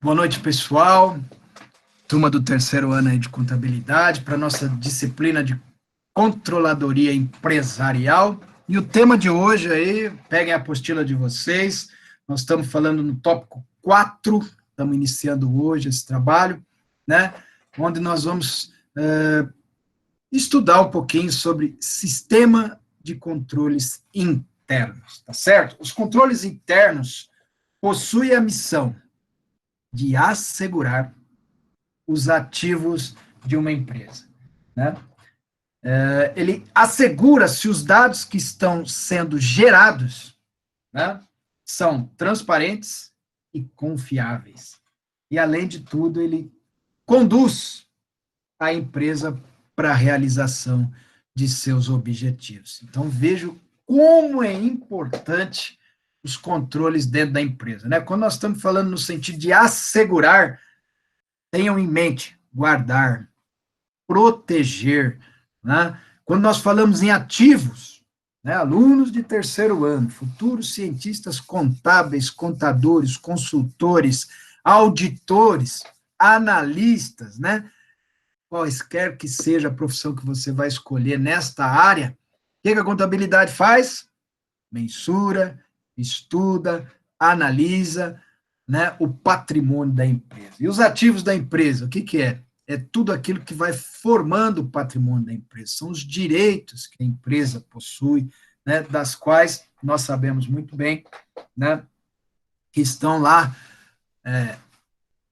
Boa noite, pessoal. Turma do terceiro ano aí de contabilidade, para nossa disciplina de controladoria empresarial. E o tema de hoje aí, peguem a apostila de vocês, nós estamos falando no tópico 4, estamos iniciando hoje esse trabalho, né? Onde nós vamos estudar um pouquinho sobre sistema de controles internos, tá certo? Os controles internos possuem a missão de assegurar os ativos de uma empresa, né? Ele assegura se os dados que estão sendo gerados, né, são transparentes e confiáveis. E, além de tudo, ele conduz a empresa para a realização de seus objetivos. Então, vejo como é importante os controles dentro da empresa, né? Quando nós estamos falando no sentido de assegurar, tenham em mente, guardar, proteger, né? Quando nós falamos em ativos, né, alunos de terceiro ano, futuros cientistas contábeis, contadores, consultores, auditores, analistas, né, quaisquer que seja a profissão que você vai escolher nesta área, o que a contabilidade faz? Mensura, estuda, analisa, né, o patrimônio da empresa. E os ativos da empresa, o que é? É tudo aquilo que vai formando o patrimônio da empresa, são os direitos que a empresa possui, né, das quais nós sabemos muito bem, né, que estão lá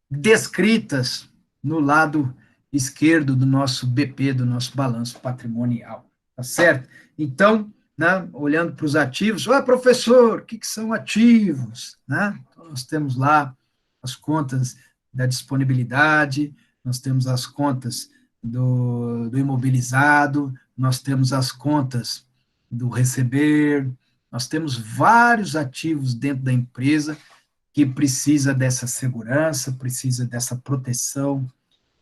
descritas no lado esquerdo do nosso BP, do nosso balanço patrimonial, tá certo? Então, né, olhando para os ativos, professor, o que são ativos? Né? Então, nós temos lá as contas da disponibilidade, nós temos as contas do imobilizado, nós temos as contas do receber, nós temos vários ativos dentro da empresa que precisa dessa segurança, precisa dessa proteção,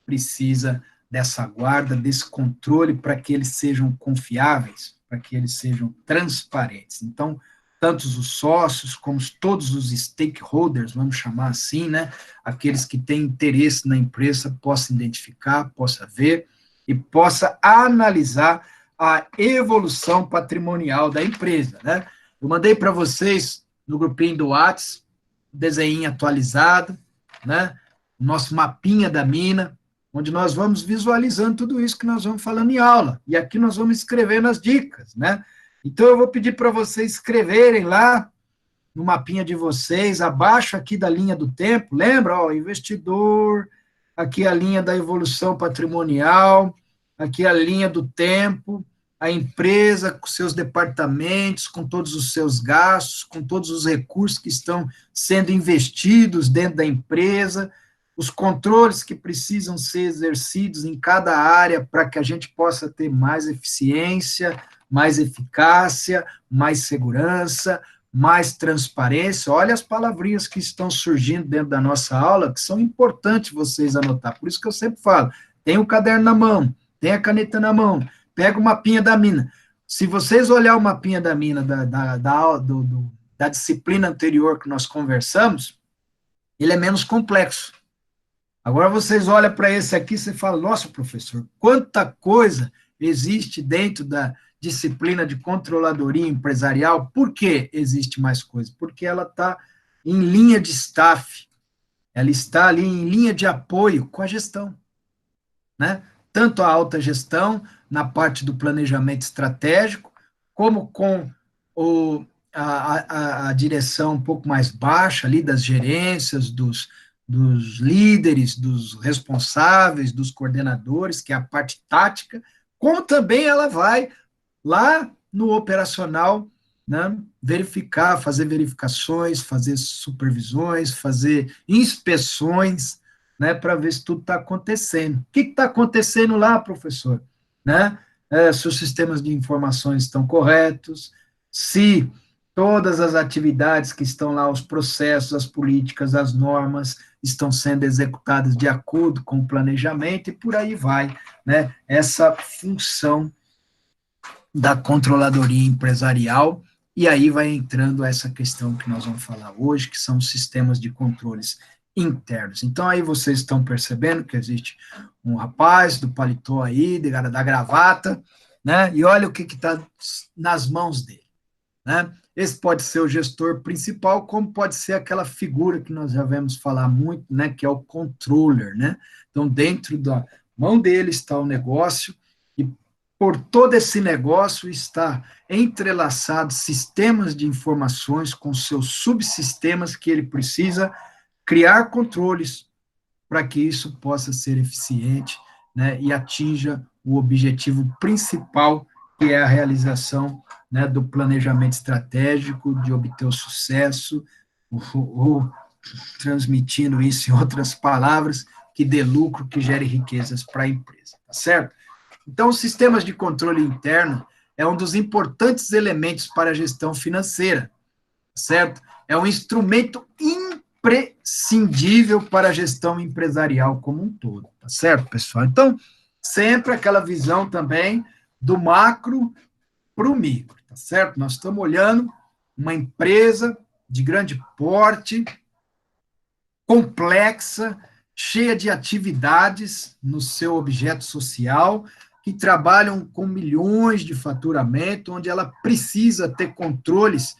precisa dessa guarda, desse controle para que eles sejam confiáveis, para que eles sejam transparentes. Então, tanto os sócios como todos os stakeholders, vamos chamar assim, né, aqueles que têm interesse na empresa, possam identificar, possa ver e possa analisar a evolução patrimonial da empresa, né? Eu mandei para vocês no grupinho do WhatsApp, desenho atualizado, né? Nosso mapinha da mina, onde nós vamos visualizando tudo isso que nós vamos falando em aula. E aqui nós vamos escrevendo as dicas, né? Então, eu vou pedir para vocês escreverem lá no mapinha de vocês, abaixo aqui da linha do tempo, lembra? Ó, investidor, aqui a linha da evolução patrimonial, aqui a linha do tempo, a empresa com seus departamentos, com todos os seus gastos, com todos os recursos que estão sendo investidos dentro da empresa, os controles que precisam ser exercidos em cada área para que a gente possa ter mais eficiência, mais eficácia, mais segurança, mais transparência. Olha as palavrinhas que estão surgindo dentro da nossa aula, que são importantes vocês anotar. Por isso que eu sempre falo, tem o caderno na mão, tem a caneta na mão, pega o mapinha da mina. Se vocês olhar o mapinha da mina da disciplina anterior que nós conversamos, ele é menos complexo. Agora vocês olham para esse aqui e falam, nossa, professor, quanta coisa existe dentro da disciplina de controladoria empresarial. Por que existe mais coisa? Porque ela está em linha de staff, ela está ali em linha de apoio com a gestão, né? Tanto a alta gestão, na parte do planejamento estratégico, como com a direção um pouco mais baixa ali das gerências, dos líderes, dos responsáveis, dos coordenadores, que é a parte tática, como também ela vai lá no operacional, né, verificar, fazer verificações, fazer supervisões, fazer inspeções, né, para ver se tudo está acontecendo. O que está acontecendo lá, professor? Né? Se os sistemas de informações estão corretos, se todas as atividades que estão lá, os processos, as políticas, as normas, estão sendo executadas de acordo com o planejamento, e por aí vai, né? Essa função da controladoria empresarial, e aí vai entrando essa questão que nós vamos falar hoje, que são os sistemas de controles internos. Então, aí vocês estão percebendo que existe um rapaz do paletó aí, da gravata, né? E olha o que está nas mãos dele, né? Esse pode ser o gestor principal, como pode ser aquela figura que nós já vemos falar muito, né? Que é o controller, né? Então, dentro da mão dele está o negócio e por todo esse negócio está entrelaçado sistemas de informações com seus subsistemas que ele precisa criar controles para que isso possa ser eficiente, né, e atinja o objetivo principal, que é a realização, né, do planejamento estratégico, de obter o sucesso, ou transmitindo isso em outras palavras, que dê lucro, que gere riquezas para a empresa, tá certo? Então, os sistemas de controle interno é um dos importantes elementos para a gestão financeira, certo? É um instrumento imprescindível para a gestão empresarial como um todo, tá certo, pessoal? Então, sempre aquela visão também do macro para o micro, tá certo? Nós estamos olhando uma empresa de grande porte, complexa, cheia de atividades no seu objeto social, que trabalham com milhões de faturamento, onde ela precisa ter controles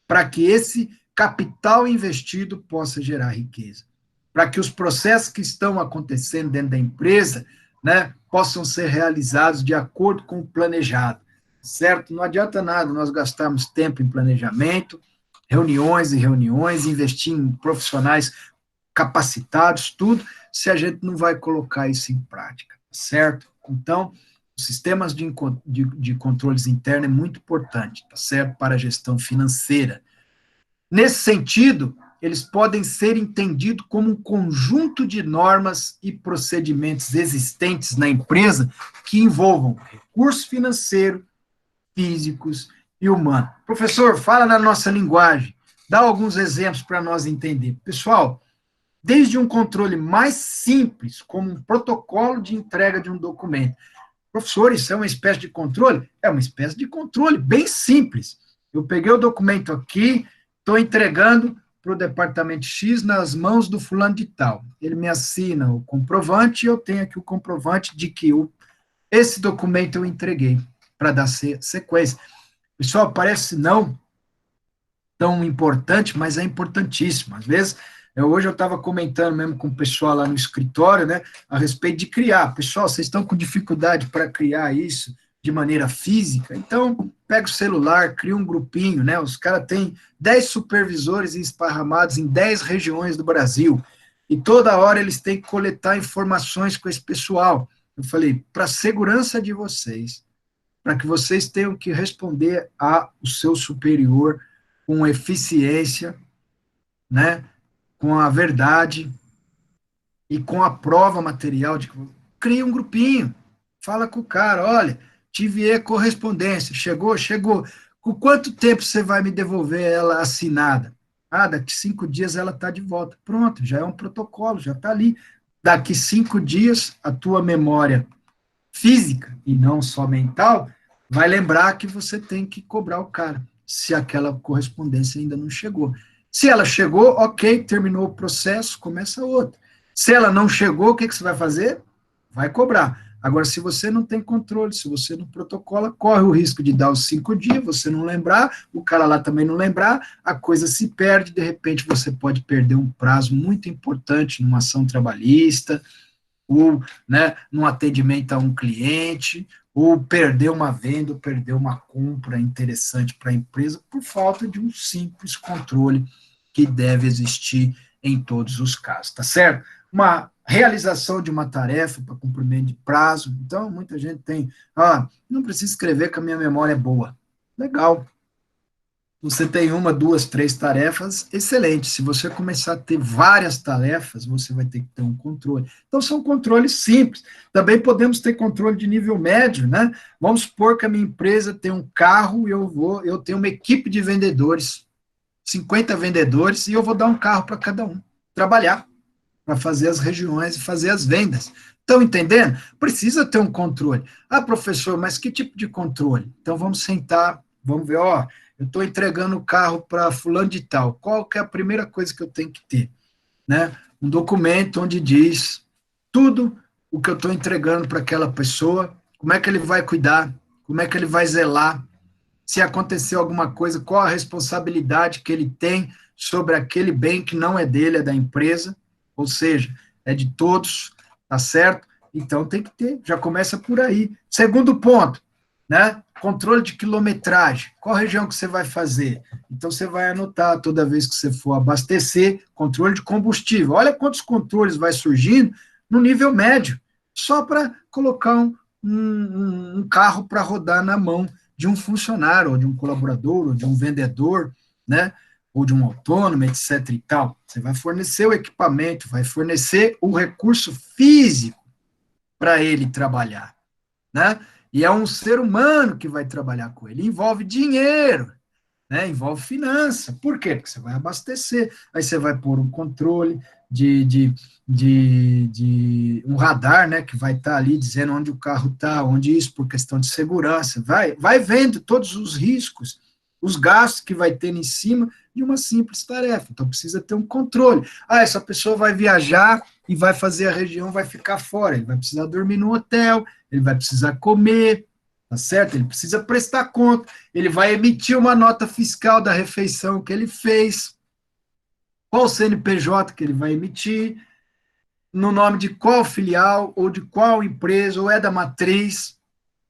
para que esse capital investido possa gerar riqueza, para que os processos que estão acontecendo dentro da empresa, né, possam ser realizados de acordo com o planejado, certo? Não adianta nada nós gastarmos tempo em planejamento, reuniões e reuniões, investir em profissionais capacitados, tudo, se a gente não vai colocar isso em prática, certo? Então, os sistemas de controles internos é muito importante, tá certo? Para a gestão financeira. Nesse sentido, eles podem ser entendidos como um conjunto de normas e procedimentos existentes na empresa que envolvam recursos financeiros, físicos e humanos. Professor, fala na nossa linguagem, dá alguns exemplos para nós entender. Pessoal, desde um controle mais simples, como um protocolo de entrega de um documento. Professor, isso é uma espécie de controle? É uma espécie de controle, bem simples. Eu peguei o documento aqui, estou entregando para o departamento X nas mãos do fulano de tal. Ele me assina o comprovante e eu tenho aqui o comprovante de que esse documento eu entreguei para dar sequência. Pessoal, parece não tão importante, mas é importantíssimo. Às vezes, hoje eu estava comentando mesmo com o pessoal lá no escritório, né, a respeito de criar. Pessoal, vocês estão com dificuldade para criar isso de maneira física? Então, pega o celular, cria um grupinho, né? Os caras têm 10 supervisores esparramados em 10 regiões do Brasil, e toda hora eles têm que coletar informações com esse pessoal. Eu falei, para a segurança de vocês, para que vocês tenham que responder ao seu superior com eficiência, né, com a verdade e com a prova material de cria um grupinho, fala com o cara, olha, tive correspondência, chegou, com quanto tempo você vai me devolver ela assinada? Ah, daqui 5 dias ela está de volta. Pronto, já é um protocolo, já está ali. Daqui 5 dias, a tua memória física, e não só mental, vai lembrar que você tem que cobrar o cara, se aquela correspondência ainda não chegou. Se ela chegou, ok, terminou o processo, começa outro. Se ela não chegou, o que, que você vai fazer? Vai cobrar. Agora, se você não tem controle, se você não protocola, corre o risco de dar os 5 dias, você não lembrar, o cara lá também não lembrar, a coisa se perde, de repente você pode perder um prazo muito importante numa ação trabalhista, ou, né, num atendimento a um cliente, ou perder uma venda, ou perder uma compra interessante para a empresa, por falta de um simples controle que deve existir em todos os casos, tá certo? Uma realização de uma tarefa para cumprimento de prazo, então muita gente tem, não preciso escrever que a minha memória é boa. Legal, você tem uma, duas, três tarefas, excelente. Se você começar a ter várias tarefas, você vai ter que ter um controle. Então, são controles simples. Também podemos ter controle de nível médio, né? Vamos supor que a minha empresa tem um carro e eu tenho uma equipe de vendedores, 50 vendedores, e eu vou dar um carro para cada um trabalhar, para fazer as regiões e fazer as vendas. Estão entendendo? Precisa ter um controle. Ah, professor, mas que tipo de controle? Então, vamos sentar, vamos ver, eu estou entregando o carro para fulano de tal. Qual que é a primeira coisa que eu tenho que ter? Né? um documento onde diz tudo o que eu estou entregando para aquela pessoa, como é que ele vai cuidar, como é que ele vai zelar, se acontecer alguma coisa, qual a responsabilidade que ele tem sobre aquele bem que não é dele, é da empresa, ou seja, é de todos, tá certo? Então tem que ter, já começa por aí. Segundo ponto, né? Controle de quilometragem. Qual região que você vai fazer? Então você vai anotar toda vez que você for abastecer, controle de combustível. Olha quantos controles vai surgindo no nível médio, só para colocar um carro para rodar na mão de um funcionário, ou de um colaborador, ou de um vendedor, né? Ou de um autônomo, etc. e tal. Você vai fornecer o equipamento, vai fornecer o recurso físico para ele trabalhar, né? E é um ser humano que vai trabalhar com ele. Envolve dinheiro, né? Envolve finança. Por quê? Porque você vai abastecer, aí você vai pôr um controle de um radar, né? Que vai estar ali dizendo onde o carro está, onde isso, por questão de segurança. Vai vendo todos os riscos, os gastos que vai ter em cima de uma simples tarefa. Então precisa ter um controle. Ah, essa pessoa vai viajar e vai fazer a região, vai ficar fora. Ele vai precisar dormir no hotel, ele vai precisar comer, tá certo? Ele precisa prestar conta, ele vai emitir uma nota fiscal da refeição que ele fez, qual CNPJ que ele vai emitir, no nome de qual filial, ou de qual empresa, ou é da matriz,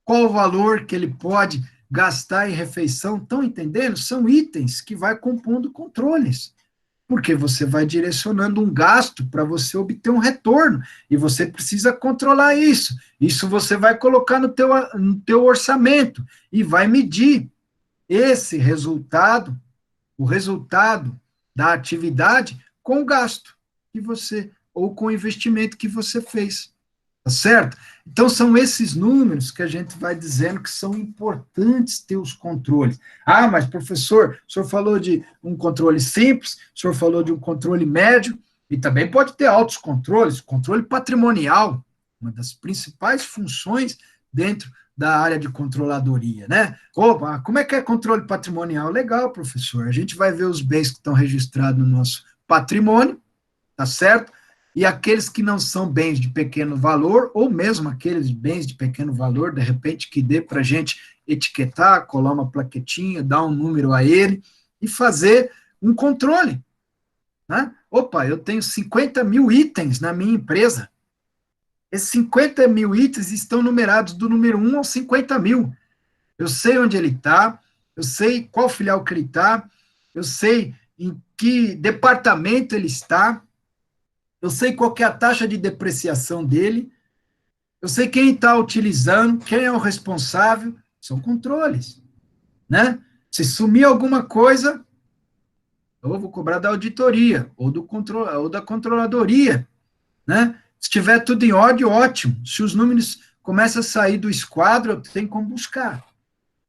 qual o valor que ele pode gastar em refeição. Estão entendendo? São itens que vai compondo controles, porque você vai direcionando um gasto para você obter um retorno, e você precisa controlar isso. Isso você vai colocar no teu orçamento, e vai medir esse resultado, o resultado da atividade, com o gasto que você, ou com o investimento que você fez. Tá certo? Então, são esses números que a gente vai dizendo que são importantes ter os controles. Ah, mas professor, o senhor falou de um controle simples, o senhor falou de um controle médio, e também pode ter altos controles, controle patrimonial, uma das principais funções dentro da área de controladoria, né? Opa, como é que é controle patrimonial? Legal, professor, a gente vai ver os bens que estão registrados no nosso patrimônio, tá certo? E aqueles que não são bens de pequeno valor, ou mesmo aqueles bens de pequeno valor, de repente, que dê para a gente etiquetar, colar uma plaquetinha, dar um número a ele e fazer um controle. Né? Opa, eu tenho 50 mil itens na minha empresa. Esses 50 mil itens estão numerados do número 1 ao 50 mil. Eu sei onde ele está, eu sei qual filial que ele está, eu sei em que departamento ele está, eu sei qual que é a taxa de depreciação dele, eu sei quem está utilizando, quem é o responsável, são controles, né? Se sumir alguma coisa, eu vou cobrar da auditoria, ou da controladoria, né? Se tiver tudo em ordem, ótimo. Se os números começam a sair do esquadro, eu tenho como buscar,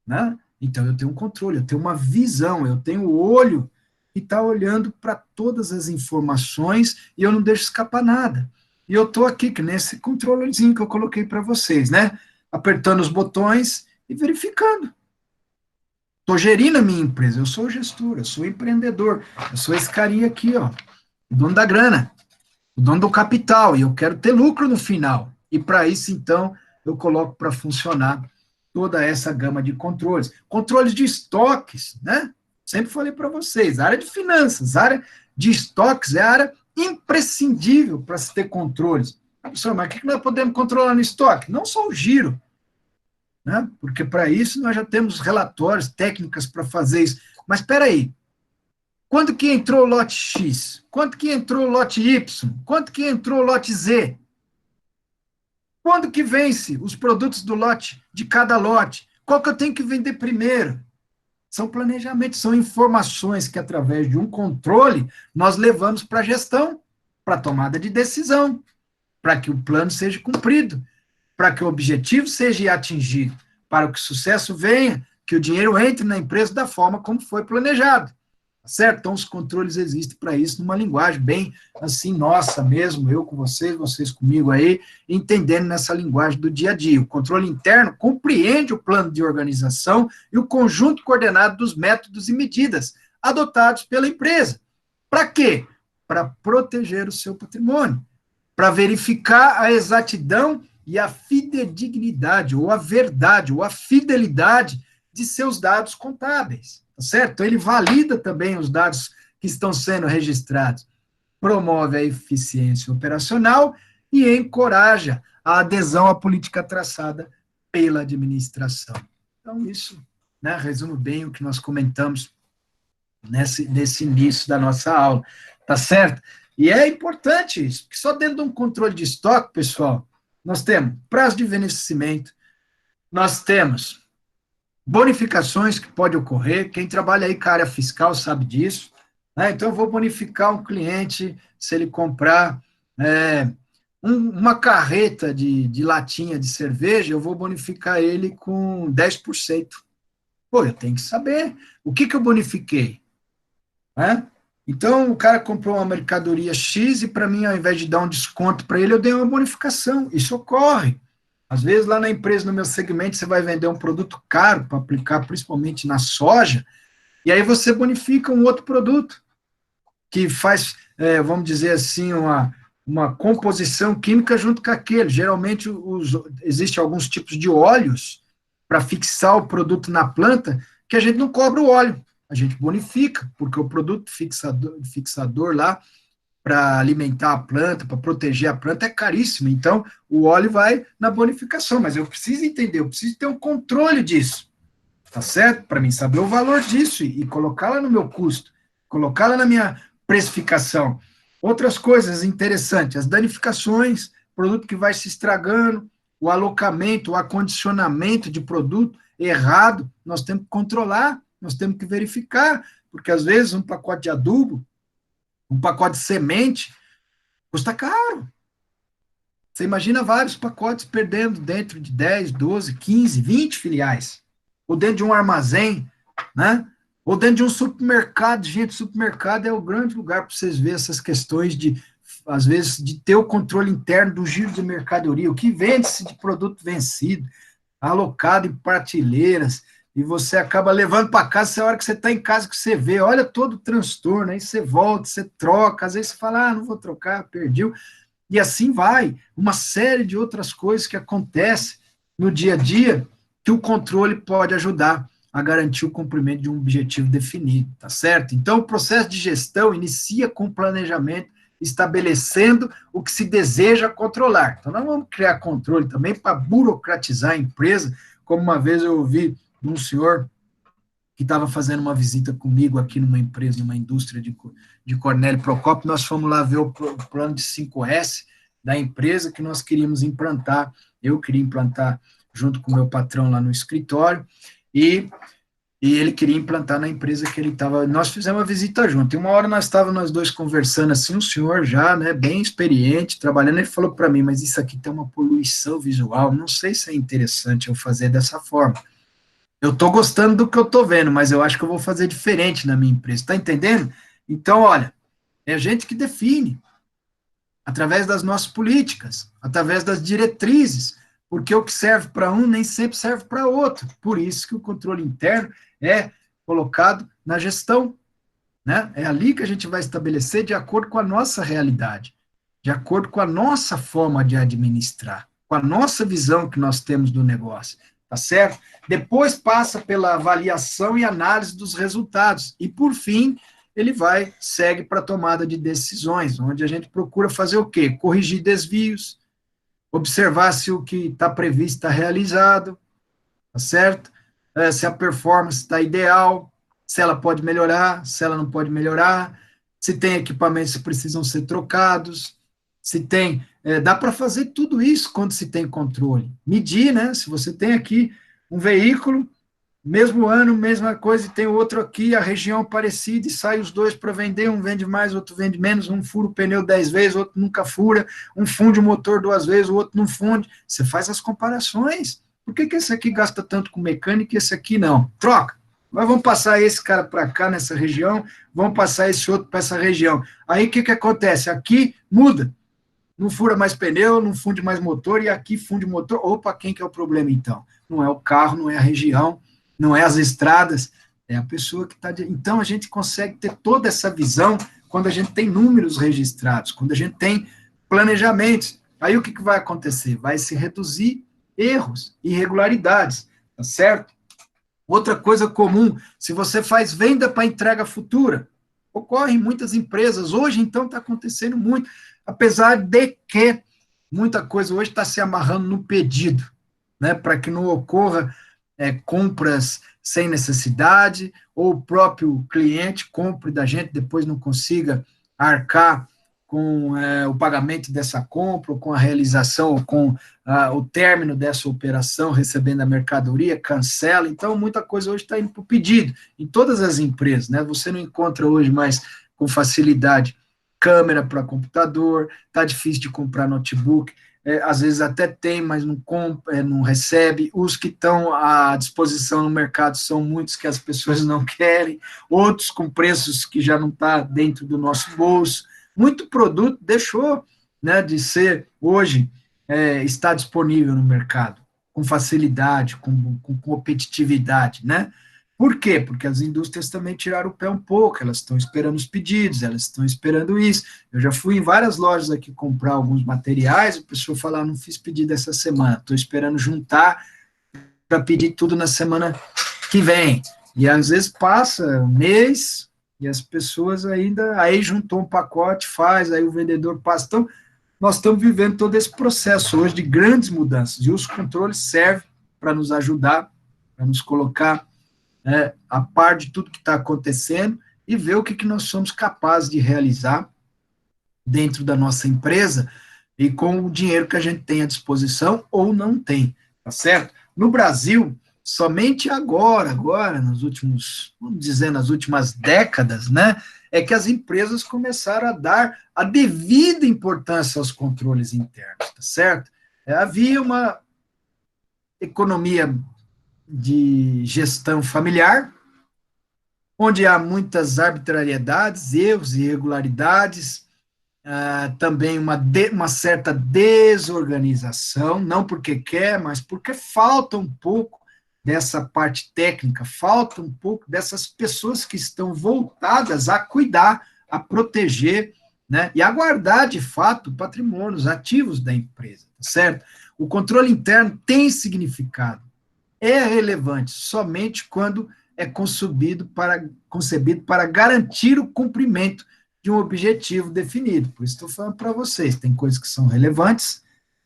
né? Então, eu tenho um controle, eu tenho uma visão, eu tenho o olho que está olhando para todas as informações e eu não deixo escapar nada. E eu estou aqui, que nesse controlezinho que eu coloquei para vocês, né? Apertando os botões e verificando. Estou gerindo a minha empresa, eu sou gestor, eu sou empreendedor, eu sou esse carinha aqui, ó, o dono da grana, o dono do capital, e eu quero ter lucro no final. E para isso, então, eu coloco para funcionar toda essa gama de controles. Controles de estoques, né? Sempre falei para vocês, a área de finanças, a área de estoques é a área imprescindível para se ter controles. Professor, mas o que nós podemos controlar no estoque? Não só o giro, né? Porque para isso nós já temos relatórios, técnicas para fazer isso. Mas espera aí, quando que entrou o lote X? Quanto que entrou o lote Y? Quanto que entrou o lote Z? Quando que vence os produtos do lote, de cada lote? Qual que eu tenho que vender primeiro? São planejamentos, são informações que, através de um controle, nós levamos para a gestão, para a tomada de decisão, para que o plano seja cumprido, para que o objetivo seja atingido, para que o sucesso venha, que o dinheiro entre na empresa da forma como foi planejado. Certo? Então, os controles existem para isso, numa linguagem bem assim, nossa mesmo, eu com vocês, vocês comigo aí, entendendo nessa linguagem do dia a dia. O controle interno compreende o plano de organização e o conjunto coordenado dos métodos e medidas adotados pela empresa. Para quê? para proteger o seu patrimônio, para verificar a exatidão e a fidedignidade, ou a verdade, ou a fidelidade de seus dados contábeis, tá certo? Então, ele valida também os dados que estão sendo registrados, promove a eficiência operacional e encoraja a adesão à política traçada pela administração. Então, isso, né, resume bem o que nós comentamos nesse início da nossa aula, tá certo? E é importante isso, porque só dentro de um controle de estoque, pessoal, nós temos prazo de vencimento, nós temos bonificações que pode ocorrer, quem trabalha aí com a área fiscal sabe disso, né? Então, eu vou bonificar um cliente se ele comprar uma carreta de latinha de cerveja, eu vou bonificar ele com 10%. Pô, eu tenho que saber o que eu bonifiquei, né? Então, o cara comprou uma mercadoria X e, para mim, ao invés de dar um desconto para ele, eu dei uma bonificação. Isso ocorre. Às vezes, lá na empresa, no meu segmento, você vai vender um produto caro para aplicar principalmente na soja, e aí você bonifica um outro produto que faz, vamos dizer assim, uma composição química junto com aquele. Geralmente, existem alguns tipos de óleos para fixar o produto na planta que a gente não cobra o óleo. A gente bonifica, porque o produto fixador lá, para alimentar a planta, para proteger a planta, é caríssimo. Então, o óleo vai na bonificação, mas eu preciso entender, eu preciso ter um controle disso, tá certo? Para mim saber o valor disso e colocá-la no meu custo, colocá-la na minha precificação. Outras coisas interessantes, as danificações, produto que vai se estragando, o alocamento, o acondicionamento de produto errado, nós temos que controlar, nós temos que verificar, porque às vezes um pacote de adubo, um pacote de semente, custa caro. Você imagina vários pacotes perdendo dentro de 10, 12, 15, 20 filiais, ou dentro de um armazém, né? Ou dentro de um supermercado. Gente, supermercado é o grande lugar para vocês verem essas questões de, às vezes, de ter o controle interno do giro de mercadoria, o que vende-se de produto vencido, alocado em prateleiras, e você acaba levando para casa, essa hora que você está em casa que você vê, olha todo o transtorno, aí você volta, você troca, às vezes você fala, não vou trocar, perdi, e assim vai, uma série de outras coisas que acontecem no dia a dia, que o controle pode ajudar a garantir o cumprimento de um objetivo definido, tá certo? Então, o processo de gestão inicia com o planejamento, estabelecendo o que se deseja controlar. Então, nós vamos criar controle também para burocratizar a empresa, como uma vez eu ouvi de um senhor que estava fazendo uma visita comigo aqui numa empresa, numa indústria de Cornélio Procópio, nós fomos lá ver o plano de 5S da empresa que nós queríamos implantar, eu queria implantar junto com o meu patrão lá no escritório, e ele queria implantar na empresa que ele estava, nós fizemos uma visita junto, e uma hora nós estávamos nós dois conversando assim, um senhor já, né, bem experiente, trabalhando, ele falou para mim, mas isso aqui tem uma poluição visual, não sei se é interessante eu fazer dessa forma. Eu estou gostando do que eu estou vendo, mas eu acho que eu vou fazer diferente na minha empresa, está entendendo? Então, olha, é a gente que define, através das nossas políticas, através das diretrizes, porque o que serve para um nem sempre serve para outro. Por isso que o controle interno é colocado na gestão, né? É ali que a gente vai estabelecer de acordo com a nossa realidade, de acordo com a nossa forma de administrar, com a nossa visão que nós temos do negócio, tá certo? Depois passa pela avaliação e análise dos resultados, e por fim, ele segue para a tomada de decisões, onde a gente procura fazer o quê? Corrigir desvios, observar se o que está previsto está realizado, tá certo? Se a performance está ideal, se ela pode melhorar, se ela não pode melhorar, se tem equipamentos que precisam ser trocados, se tem... dá para fazer tudo isso quando se tem controle. Medir, né? Se você tem aqui um veículo, mesmo ano, mesma coisa, e tem outro aqui, a região parecida, e sai os dois para vender, um vende mais, outro vende menos, um fura o pneu 10 vezes, outro nunca fura, um funde o motor 2 vezes, o outro não funde. Você faz as comparações. Por que esse aqui gasta tanto com mecânica e esse aqui não? Troca. Mas vamos passar esse cara para cá, nessa região, vamos passar esse outro para essa região. Aí o que acontece? Aqui muda. Não fura mais pneu, não funde mais motor, e aqui funde motor. Opa, quem que é o problema então? Não é o carro, não é a região, não é as estradas, é a pessoa que está... Então, a gente consegue ter toda essa visão quando a gente tem números registrados, quando a gente tem planejamentos. Aí o que vai acontecer? Vai se reduzir erros, irregularidades, tá certo? Outra coisa comum, se você faz venda para entrega futura, ocorre em muitas empresas, hoje então está acontecendo muito, apesar de que muita coisa hoje está se amarrando no pedido, né, para que não ocorra compras sem necessidade, ou o próprio cliente compre da gente, depois não consiga arcar com o pagamento dessa compra, ou com a realização, ou com o término dessa operação, recebendo a mercadoria, cancela. Então, muita coisa hoje está indo para o pedido, em todas as empresas, né? Você não encontra hoje mais com facilidade câmera para computador, está difícil de comprar notebook, às vezes até tem, mas não compra, não recebe. Os que estão à disposição no mercado são muitos que as pessoas não querem, outros com preços que já não está dentro do nosso bolso. Muito produto deixou, né, de ser, hoje, está disponível no mercado, com facilidade, com competitividade, né? Por quê? Porque as indústrias também tiraram o pé um pouco, elas estão esperando os pedidos, elas estão esperando isso. Eu já fui em várias lojas aqui comprar alguns materiais, a pessoa fala, não fiz pedido essa semana, estou esperando juntar para pedir tudo na semana que vem. E às vezes passa um mês, e as pessoas ainda, aí juntou um pacote, faz, aí o vendedor passa. Então, nós estamos vivendo todo esse processo hoje de grandes mudanças, e os controles servem para nos ajudar, para nos colocar a par de tudo que está acontecendo e ver o que nós somos capazes de realizar dentro da nossa empresa e com o dinheiro que a gente tem à disposição ou não tem, tá certo? No Brasil, somente agora, nos últimos, vamos dizer, nas últimas décadas, né, é que as empresas começaram a dar a devida importância aos controles internos, tá certo? Havia uma economia de gestão familiar, onde há muitas arbitrariedades, erros, irregularidades, também uma certa desorganização, não porque quer, mas porque falta um pouco dessa parte técnica, falta um pouco dessas pessoas que estão voltadas a cuidar, a proteger, né, e a guardar, de fato, o patrimônio, os ativos da empresa, certo? O controle interno tem significado, é relevante somente quando é concebido para garantir o cumprimento de um objetivo definido. Por isso estou falando para vocês, tem coisas que são relevantes,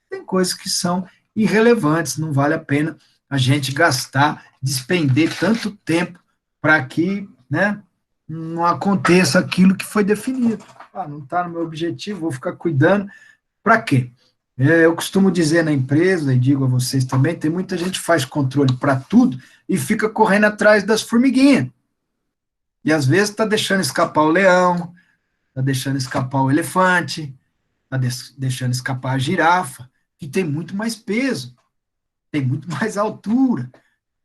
tem coisas que são irrelevantes, não vale a pena a gente gastar, despender tanto tempo para que, né, não aconteça aquilo que foi definido. Não está no meu objetivo, vou ficar cuidando, para quê? Eu costumo dizer na empresa, e digo a vocês também, tem muita gente que faz controle para tudo e fica correndo atrás das formiguinhas. E às vezes está deixando escapar o leão, está deixando escapar o elefante, está deixando escapar a girafa, que tem muito mais peso, tem muito mais altura,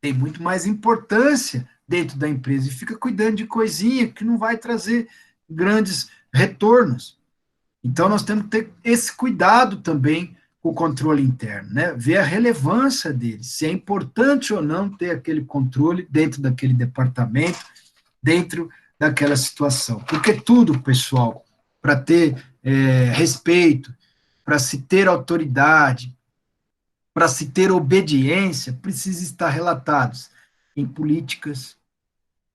tem muito mais importância dentro da empresa, e fica cuidando de coisinha que não vai trazer grandes retornos. Então, nós temos que ter esse cuidado também com o controle interno, né? Ver a relevância dele, se é importante ou não ter aquele controle dentro daquele departamento, dentro daquela situação. Porque tudo, pessoal, para ter respeito, para se ter autoridade, para se ter obediência, precisa estar relatados em políticas,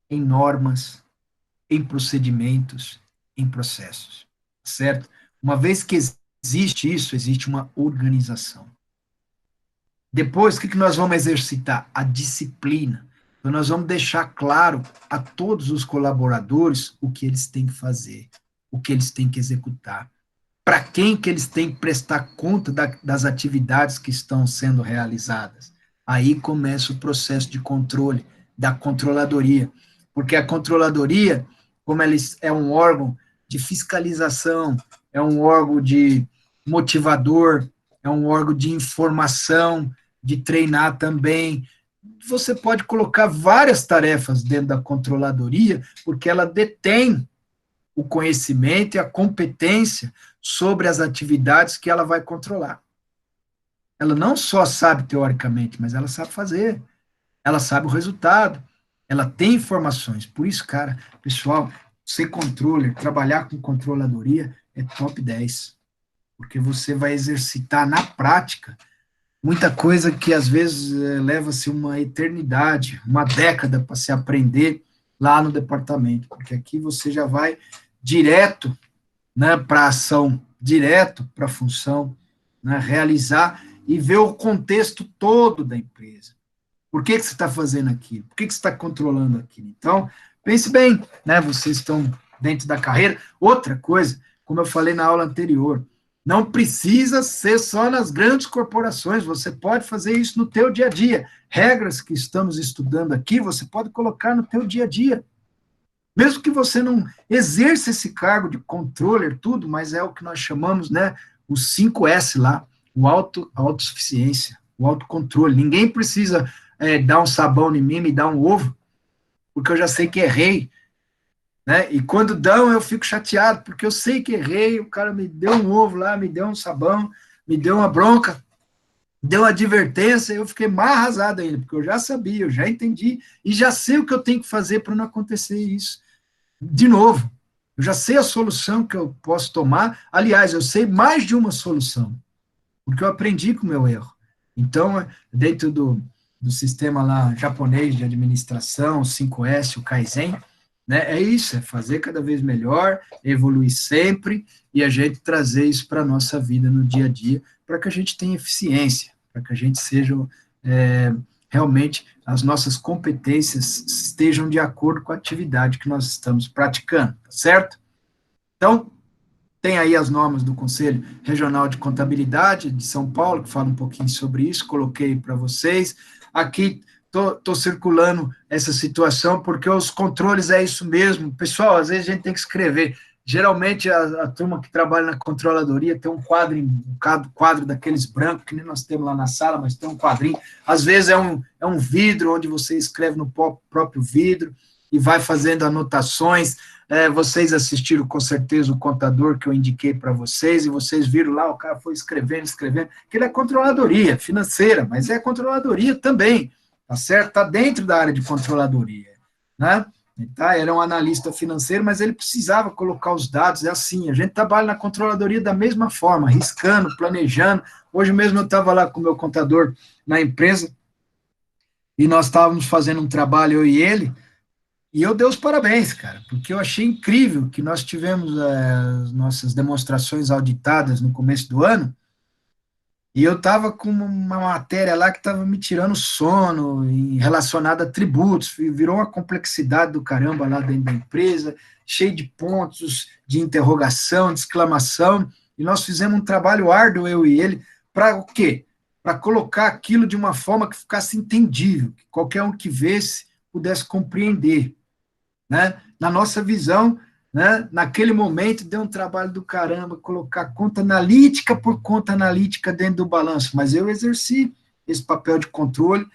em normas, em procedimentos, em processos, certo? Uma vez que existe isso, existe uma organização. Depois, o que nós vamos exercitar? A disciplina. Então, nós vamos deixar claro a todos os colaboradores o que eles têm que fazer, o que eles têm que executar, para quem que eles têm que prestar conta das atividades que estão sendo realizadas. Aí começa o processo de controle, da controladoria, porque a controladoria, como ela é um órgão de fiscalização, é um órgão de motivador, é um órgão de informação, de treinar também. Você pode colocar várias tarefas dentro da controladoria, porque ela detém o conhecimento e a competência sobre as atividades que ela vai controlar. Ela não só sabe teoricamente, mas ela sabe fazer, ela sabe o resultado, ela tem informações. Por isso, cara, pessoal, ser controller, trabalhar com controladoria é top 10, porque você vai exercitar na prática muita coisa que às vezes leva-se uma eternidade, uma década para se aprender lá no departamento, porque aqui você já vai direto, né, para a ação, direto para a função, né, realizar e ver o contexto todo da empresa. Por que você está fazendo aquilo? Por que você está controlando aquilo? Então, pense bem, né? Vocês estão dentro da carreira. Outra coisa, como eu falei na aula anterior, não precisa ser só nas grandes corporações, você pode fazer isso no teu dia a dia. Regras que estamos estudando aqui, você pode colocar no teu dia a dia. Mesmo que você não exerça esse cargo de controller, tudo, mas é o que nós chamamos, né, os 5S lá, a autossuficiência, o autocontrole. Ninguém precisa dar um sabão em mim, me dar um ovo, porque eu já sei que errei, né? E quando dão, eu fico chateado, porque eu sei que errei, o cara me deu um ovo lá, me deu um sabão, me deu uma bronca, deu uma advertência, eu fiquei mais arrasado ainda, porque eu já sabia, eu já entendi, e já sei o que eu tenho que fazer para não acontecer isso. De novo, eu já sei a solução que eu posso tomar, aliás, eu sei mais de uma solução, porque eu aprendi com o meu erro. Então, dentro do sistema lá japonês de administração, o 5S, o Kaizen, né, é isso, é fazer cada vez melhor, evoluir sempre, e a gente trazer isso para a nossa vida no dia a dia, para que a gente tenha eficiência, para que a gente seja realmente, as nossas competências estejam de acordo com a atividade que nós estamos praticando, tá certo? Então, tem aí as normas do Conselho Regional de Contabilidade de São Paulo, que fala um pouquinho sobre isso, coloquei para vocês. Aqui estou circulando essa situação, porque os controles é isso mesmo. Pessoal, às vezes a gente tem que escrever. Geralmente a turma que trabalha na controladoria tem um quadro daqueles brancos, que nem nós temos lá na sala, mas tem um quadrinho. Às vezes é um vidro, onde você escreve no próprio vidro e vai fazendo anotações. Vocês assistiram com certeza o contador que eu indiquei para vocês, e vocês viram lá, o cara foi escrevendo, que ele é controladoria financeira, mas é controladoria também, tá certo? Está dentro da área de controladoria, né? Era um analista financeiro, mas ele precisava colocar os dados, é assim, a gente trabalha na controladoria da mesma forma, riscando, planejando. Hoje mesmo eu estava lá com o meu contador na empresa, e nós estávamos fazendo um trabalho, eu e ele, e eu dei os parabéns, cara, porque eu achei incrível que nós tivemos as nossas demonstrações auditadas no começo do ano, e eu estava com uma matéria lá que estava me tirando sono, relacionada a tributos, virou uma complexidade do caramba lá dentro da empresa, cheio de pontos de interrogação, de exclamação, e nós fizemos um trabalho árduo, eu e ele, para o quê? Para colocar aquilo de uma forma que ficasse entendível, que qualquer um que vesse pudesse compreender, né? Na nossa visão, né? Naquele momento deu um trabalho do caramba colocar conta analítica por conta analítica dentro do balanço, mas eu exerci esse papel de controle,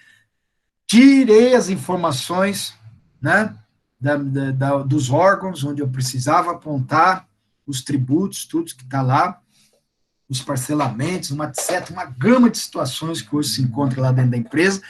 tirei as informações, né? Dos órgãos onde eu precisava apontar os tributos, tudo que está lá, os parcelamentos, uma gama de situações que hoje se encontra lá dentro da empresa,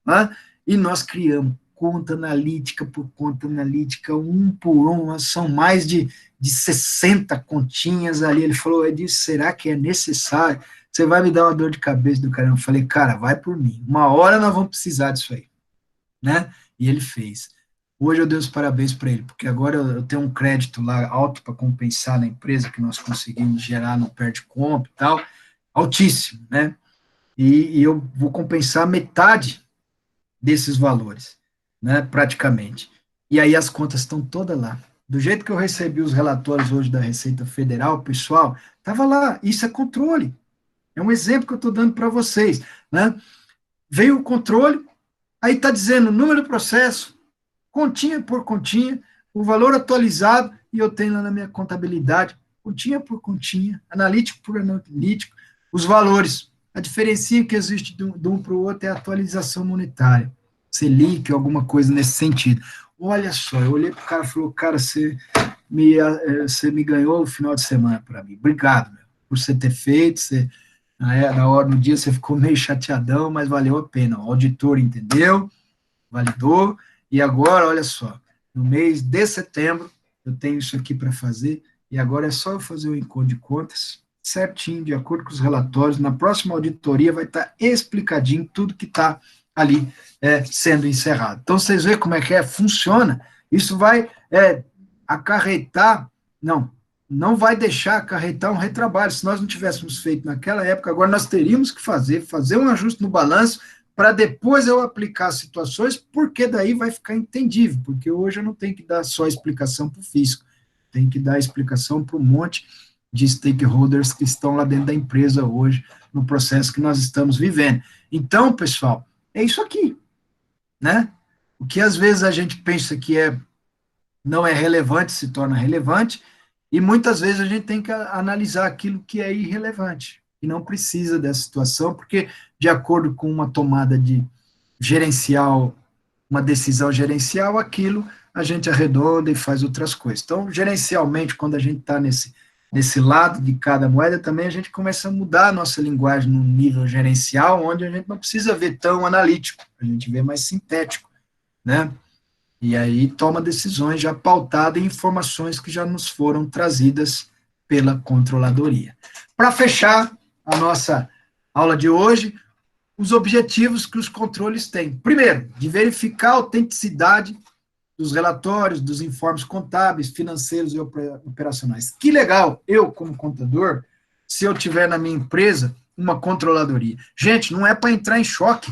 né? E nós criamos conta analítica por conta analítica, um por um, são mais de 60 continhas ali. Ele falou, Edilson, será que é necessário? Você vai me dar uma dor de cabeça do caramba. Eu falei, cara, vai por mim. Uma hora nós vamos precisar disso aí, né? E ele fez. Hoje eu dei os parabéns para ele, porque agora eu tenho um crédito lá alto para compensar na empresa, que nós conseguimos gerar no Perde Comp e tal, altíssimo, né? E eu vou compensar metade desses valores, né, praticamente. E aí as contas estão todas lá. Do jeito que eu recebi os relatórios hoje da Receita Federal, pessoal, estava lá, isso é controle. É um exemplo que eu estou dando para vocês, né? Veio o controle, aí está dizendo número do processo, continha por continha, o valor atualizado, e eu tenho lá na minha contabilidade, continha por continha, analítico por analítico, os valores. A diferença que existe de um para o outro é a atualização monetária, Selic, alguma coisa nesse sentido. Olha só, eu olhei para o cara e falei, cara, você me ganhou o final de semana para mim. Obrigado, meu, por você ter feito, na hora, no dia você ficou meio chateadão, mas valeu a pena. O auditor entendeu, validou, e agora, olha só, no mês de setembro, eu tenho isso aqui para fazer, e agora é só eu fazer o encontro de contas certinho, de acordo com os relatórios. Na próxima auditoria vai estar explicadinho tudo que está ali sendo encerrado. Então, vocês veem como é que funciona. Isso vai acarretar, não vai deixar acarretar um retrabalho. Se nós não tivéssemos feito naquela época, agora nós teríamos que fazer um ajuste no balanço para depois eu aplicar as situações, porque daí vai ficar entendível, porque hoje eu não tenho que dar só explicação para o fisco, tenho que dar explicação para um monte de stakeholders que estão lá dentro da empresa hoje, no processo que nós estamos vivendo. Então, pessoal, é isso aqui, né? O que às vezes a gente pensa que não é relevante, se torna relevante, e muitas vezes a gente tem que analisar aquilo que é irrelevante, e não precisa dessa situação, porque de acordo com uma tomada de gerencial, uma decisão gerencial, aquilo a gente arredonda e faz outras coisas. Então, gerencialmente, quando a gente está nesse lado de cada moeda, também a gente começa a mudar a nossa linguagem no nível gerencial, onde a gente não precisa ver tão analítico, a gente vê mais sintético, né? E aí toma decisões já pautadas em informações que já nos foram trazidas pela controladoria. Para fechar a nossa aula de hoje, os objetivos que os controles têm. Primeiro, de verificar a autenticidade dos relatórios, dos informes contábeis, financeiros e operacionais. Que legal, eu, como contador, se eu tiver na minha empresa uma controladoria. Gente, não é para entrar em choque.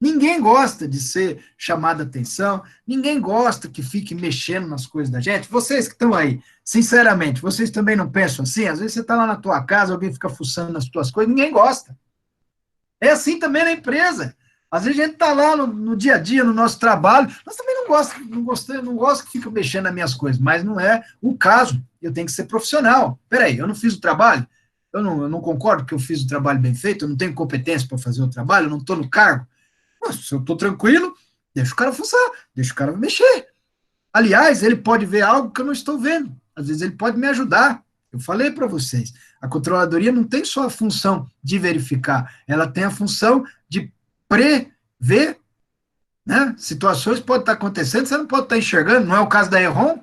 Ninguém gosta de ser chamado a atenção, ninguém gosta que fique mexendo nas coisas da gente. Vocês que estão aí, sinceramente, vocês também não pensam assim? Às vezes você está lá na tua casa, alguém fica fuçando nas tuas coisas, ninguém gosta. É assim também na empresa. Às vezes a gente está lá no dia a dia, no nosso trabalho, nós também não gosto que fica mexendo nas minhas coisas, mas não é o caso. Eu tenho que ser profissional. Peraí, eu não fiz o trabalho? Eu não concordo que eu fiz o trabalho bem feito, eu não tenho competência para fazer o trabalho, eu não estou no cargo. Mas se eu estou tranquilo, deixa o cara fuçar, deixa o cara mexer. Aliás, ele pode ver algo que eu não estou vendo. Às vezes ele pode me ajudar. Eu falei para vocês, a controladoria não tem só a função de verificar, ela tem a função de prever, né? Situações podem estar acontecendo, você não pode estar enxergando, não é o caso da Erron?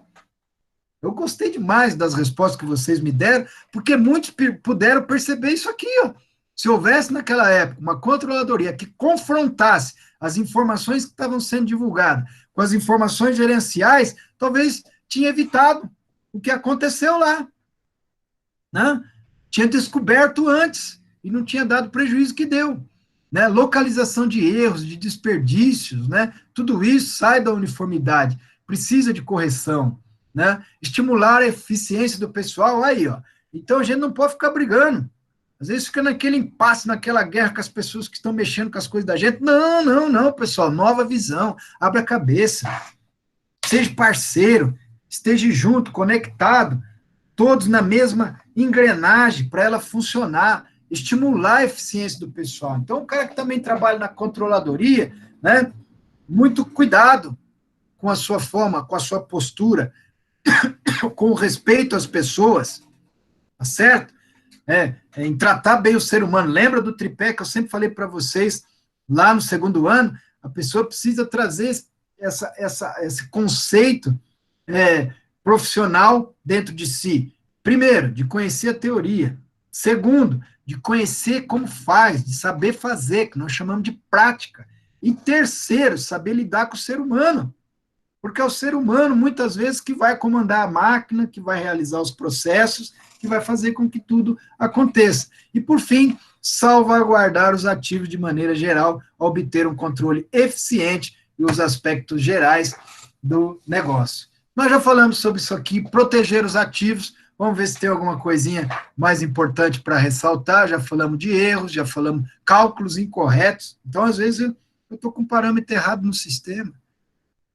Eu gostei demais das respostas que vocês me deram, porque muitos puderam perceber isso aqui, ó. Se houvesse naquela época uma controladoria que confrontasse as informações que estavam sendo divulgadas com as informações gerenciais, talvez tinha evitado o que aconteceu lá, né? Tinha descoberto antes e não tinha dado o prejuízo que deu, né? Localização de erros, de desperdícios, né? Tudo isso sai da uniformidade, precisa de correção, né? Estimular a eficiência do pessoal, aí, ó. Então a gente não pode ficar brigando. Às vezes fica naquele impasse, naquela guerra com as pessoas que estão mexendo com as coisas da gente. Não, pessoal, nova visão, abra a cabeça, seja parceiro, esteja junto, conectado, todos na mesma engrenagem para ela funcionar, estimular a eficiência do pessoal. Então, o cara que também trabalha na controladoria, né, muito cuidado com a sua forma, com a sua postura, com respeito às pessoas, tá certo? Em tratar bem o ser humano. Lembra do tripé que eu sempre falei para vocês, lá no segundo ano? A pessoa precisa trazer esse conceito profissional dentro de si. Primeiro, de conhecer a teoria. Segundo, de conhecer como faz, de saber fazer, que nós chamamos de prática. E terceiro, saber lidar com o ser humano. Porque é o ser humano, muitas vezes, que vai comandar a máquina, que vai realizar os processos, que vai fazer com que tudo aconteça. E, por fim, salvaguardar os ativos de maneira geral, obter um controle eficiente e os aspectos gerais do negócio. Nós já falamos sobre isso aqui, proteger os ativos. Vamos ver se tem alguma coisinha mais importante para ressaltar. Já falamos de erros, já falamos cálculos incorretos. Então, às vezes, eu estou com um parâmetro errado no sistema.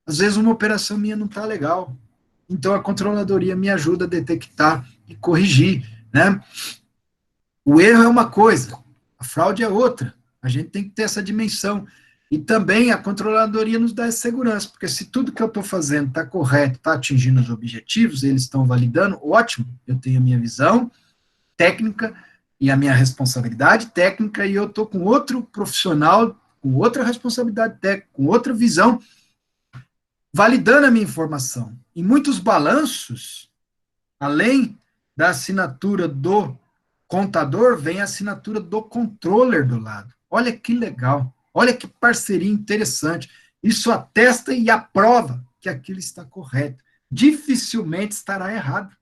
Às vezes, uma operação minha não está legal. Então, a controladoria me ajuda a detectar e corrigir, né? O erro é uma coisa, a fraude é outra. A gente tem que ter essa dimensão. E também a controladoria nos dá essa segurança, porque se tudo que eu estou fazendo está correto, está atingindo os objetivos, eles estão validando, ótimo, eu tenho a minha visão técnica e a minha responsabilidade técnica, e eu estou com outro profissional, com outra responsabilidade técnica, com outra visão, validando a minha informação. em muitos balanços, além da assinatura do contador, vem a assinatura do controller do lado. Olha que legal, olha que parceria interessante. Isso atesta e aprova que aquilo está correto. Dificilmente estará errado,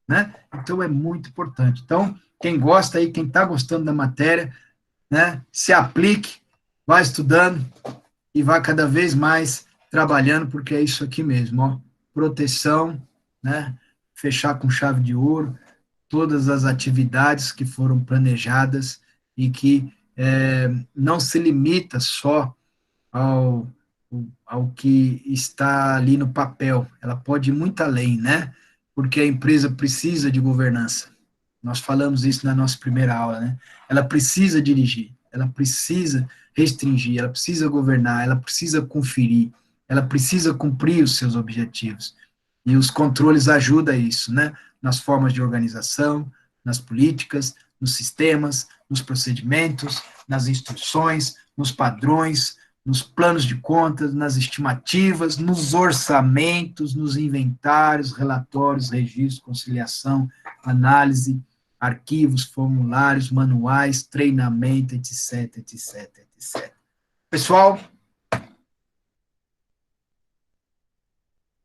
né? Então é muito importante. Então, quem gosta aí, quem está gostando da matéria, né, se aplique, vai estudando e vai cada vez mais trabalhando, porque é isso aqui mesmo, ó, proteção, né, fechar com chave de ouro todas as atividades que foram planejadas e que não se limita só ao, ao que está ali no papel, ela pode ir muito além, né? Porque a empresa precisa de governança. Nós falamos isso na nossa primeira aula, né? Ela precisa dirigir, ela precisa restringir, ela precisa governar, ela precisa conferir, ela precisa cumprir os seus objetivos. E os controles ajudam a isso, né? Nas formas de organização, nas políticas, nos sistemas, nos procedimentos, nas instruções, nos padrões, nos planos de contas, nas estimativas, nos orçamentos, nos inventários, relatórios, registros, conciliação, análise, arquivos, formulários, manuais, treinamento, etc, etc, etc. Pessoal,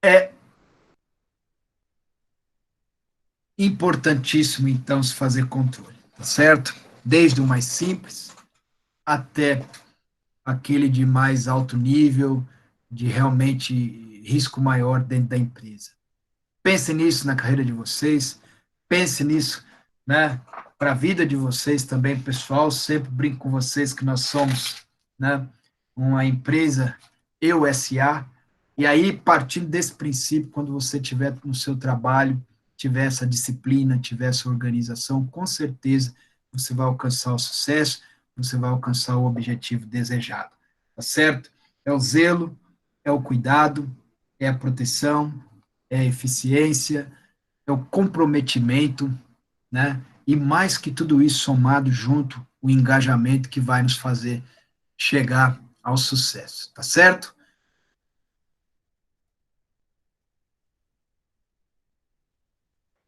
é importantíssimo, então, se fazer controle, tá certo? Desde o mais simples até aquele de mais alto nível, de realmente risco maior dentro da empresa. Pense nisso na carreira de vocês, pense nisso, né, para a vida de vocês também, pessoal. Sempre brinco com vocês que nós somos, né, uma empresa Eu SA, e aí, partindo desse princípio, quando você tiver no seu trabalho, tiver essa disciplina, tiver essa organização, com certeza você vai alcançar o sucesso, você vai alcançar o objetivo desejado, tá certo? É o zelo, é o cuidado, é a proteção, é a eficiência, é o comprometimento, né? E mais que tudo isso somado junto, o engajamento que vai nos fazer chegar ao sucesso, tá certo?